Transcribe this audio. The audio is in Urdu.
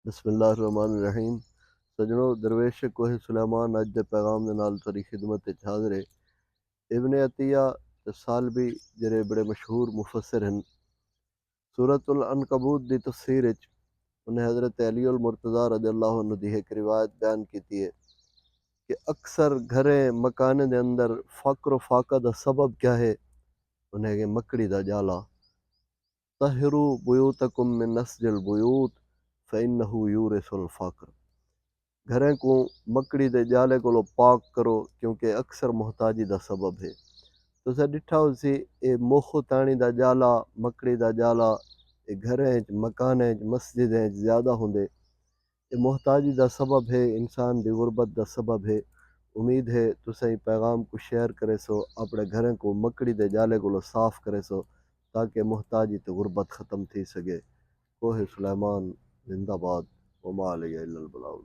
بسم اللہ الرحمن الرحیم۔ سجنوں، درویش کوہ سلیمان اج دے پیغام دے نال تھوڑی خدمت وچ حاضر ہے۔ ابن عطیہ تے سالبی جڑے بڑے مشہور مفسر ہیں، سورۃ العنکبوت دی تفسیر وچ انہیں حضرت علی المرتضیٰ رضی اللہ عنہ دی ایک روایت بیان کیتی ہے کہ اکثر گھریں مکانے دے اندر فقر و فاقہ دا سبب کیا ہے؟ انہیں کہ مکڑی دا جالا۔ طہروا بیوتکم من نسج البیوت فإنہ یورث الفقر۔ گھریں کو مکڑی دے جالے کو پاک کرو کیونکہ اکثر محتاجی دا سبب ہے۔ تو اسے ڈٹھا اسی اے مخ تانی دا جالا، مکڑی دا جالا اے گھریں مکانیں مسجدیں زیادہ ہوندے، اے محتاجی دا سبب ہے، انسان دی غربت دا سبب ہے۔ امید ہے تسیں پیغام کو شیئر کرے سو، اپنے گھریں کو مکڑی دے جالے کو صاف کرے سو تاکہ محتاجی تے غربت ختم تھی سکے۔ کوہ سلیمان زندہ باد، وما علیہ الا البلاغ۔